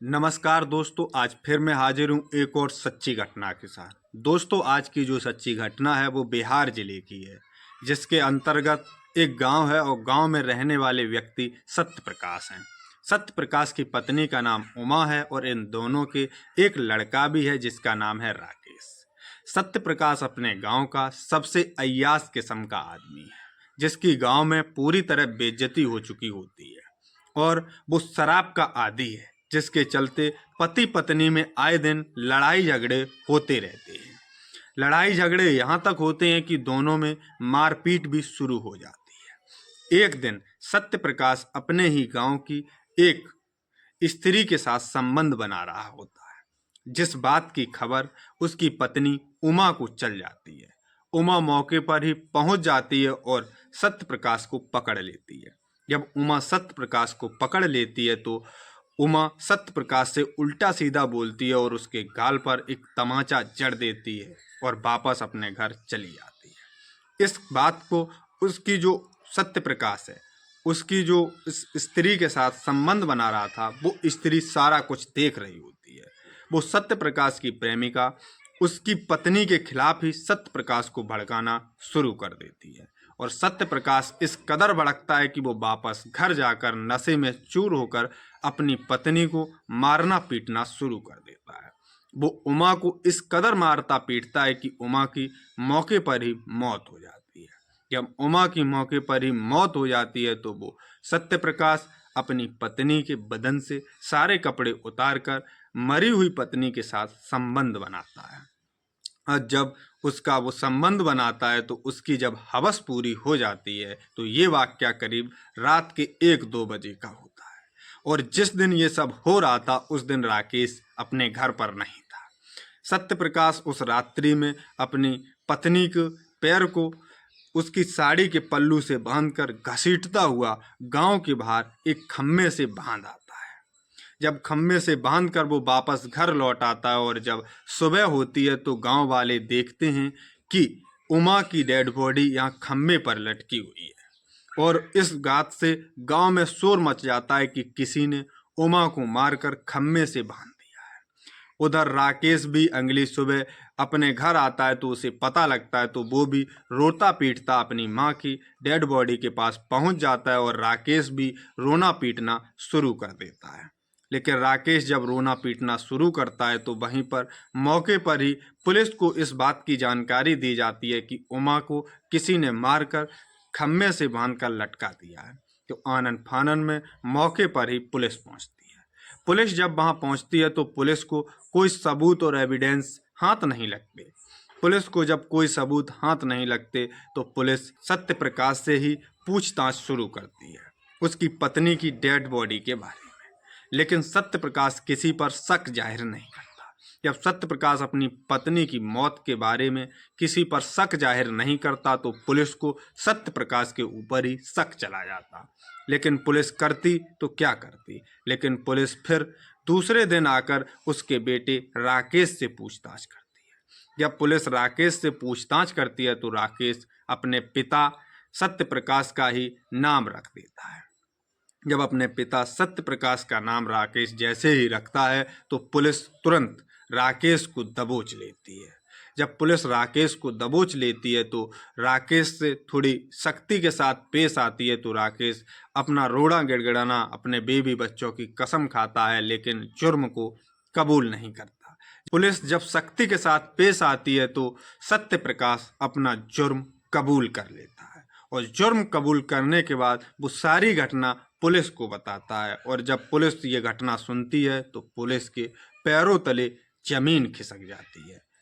नमस्कार दोस्तों, आज फिर मैं हाजिर हूँ एक और सच्ची घटना के साथ। दोस्तों, आज की जो सच्ची घटना है वो बिहार जिले की है, जिसके अंतर्गत एक गांव है और गांव में रहने वाले व्यक्ति सत्य प्रकाश हैं। सत्य प्रकाश की पत्नी का नाम उमा है और इन दोनों के एक लड़का भी है जिसका नाम है राकेश। सत्य प्रकाश अपने गांव का सबसे अय्याश किस्म का आदमी है, जिसकी गांव में पूरी तरह बेइज्जती हो चुकी होती है और वो शराब का आदी है, जिसके चलते पति पत्नी में आए दिन लड़ाई झगड़े होते रहते हैं। लड़ाई झगड़े यहाँ तक होते हैं कि दोनों में मारपीट भी शुरू हो जाती है। एक दिन सत्य प्रकाश अपने ही गांव की एक स्त्री के साथ संबंध बना रहा होता है, जिस बात की खबर उसकी पत्नी उमा को चल जाती है। उमा मौके पर ही पहुंच जाती है और सत्य प्रकाश को पकड़ लेती है। जब उमा सत्य प्रकाश को पकड़ लेती है तो उमा सत्य प्रकाश से उल्टा सीधा बोलती है और उसके गाल पर एक तमाचा जड़ देती है और वापस अपने घर चली जाती है। इस बात को उसकी जो सत्य प्रकाश है, उसकी जो इस स्त्री के साथ संबंध बना रहा था, वो स्त्री सारा कुछ देख रही होती है। वो सत्य प्रकाश की प्रेमिका उसकी पत्नी के खिलाफ ही सत्य प्रकाश को भड़काना शुरू कर देती है और सत्य प्रकाश इस कदर भड़कता है कि वो वापस घर जाकर नशे में चूर होकर अपनी पत्नी को मारना पीटना शुरू कर देता है। वो उमा को इस कदर मारता पीटता है कि उमा की मौके पर ही मौत हो जाती है। जब उमा की मौके पर ही मौत हो जाती है तो वो सत्य प्रकाश अपनी पत्नी के बदन से सारे कपड़े उतारकर मरी हुई पत्नी के साथ संबंध बनाता है। और जब उसका वो संबंध बनाता है तो उसकी जब हवस पूरी हो जाती है तो ये वाकया करीब रात के 1-2 बजे का होता है। और जिस दिन ये सब हो रहा था उस दिन राकेश अपने घर पर नहीं था। सत्य प्रकाश उस रात्रि में अपनी पत्नी के पैर को उसकी साड़ी के पल्लू से बांधकर घसीटता हुआ गांव के बाहर एक खम्भे से बांध आता है। जब खम्भे से बांधकर वो वापस घर लौट आता है और जब सुबह होती है तो गांव वाले देखते हैं कि उमा की डेड बॉडी यहाँ खम्भे पर लटकी हुई है और इस बात से गांव में शोर मच जाता है कि किसी ने उमा को मारकर खम्भे से बांध दिया है। उधर राकेश भी अगली सुबह अपने घर आता है तो उसे पता लगता है तो वो भी रोता पीटता अपनी माँ की डेड बॉडी के पास पहुंच जाता है और राकेश भी रोना पीटना शुरू कर देता है। लेकिन राकेश जब रोना पीटना शुरू करता है तो वहीं पर मौके पर ही पुलिस को इस बात की जानकारी दी जाती है कि उमा को किसी ने मारकर खम्भे से बांधकर लटका दिया है। तो आनन फानन में मौके पर ही पुलिस पहुंचती है। पुलिस जब वहां पहुंचती है तो पुलिस को कोई सबूत और एविडेंस हाथ नहीं लगते। पुलिस को जब कोई सबूत हाथ नहीं लगते तो पुलिस सत्य प्रकाश से ही पूछताछ शुरू करती है उसकी पत्नी की डेड बॉडी के बारे में। लेकिन सत्य प्रकाश किसी पर शक जाहिर नहीं करता। जब सत्य प्रकाश अपनी पत्नी की मौत के बारे में किसी पर शक जाहिर नहीं करता तो पुलिस को सत्य प्रकाश के ऊपर ही शक चला जाता। लेकिन पुलिस करती तो क्या करती, लेकिन पुलिस फिर दूसरे दिन आकर उसके बेटे राकेश से पूछताछ करती है। जब पुलिस राकेश से पूछताछ करती है तो राकेश अपने पिता सत्य प्रकाश का ही नाम रख देता है। जब अपने पिता सत्य प्रकाश का नाम राकेश जैसे ही रखता है तो पुलिस तुरंत राकेश को दबोच लेती है। जब पुलिस राकेश को दबोच लेती है तो राकेश से थोड़ी सख्ती के साथ पेश आती है तो राकेश अपना रोना गिड़गिड़ाना अपने बेबी बच्चों की कसम खाता है, लेकिन जुर्म को कबूल नहीं करता। पुलिस जब सख्ती के साथ पेश आती है तो सत्य प्रकाश अपना जुर्म कबूल कर लेता है और जुर्म कबूल करने के बाद वो सारी घटना पुलिस को बताता है। और जब पुलिस ये घटना सुनती है तो पुलिस के पैरों तले जमीन खिसक जाती है।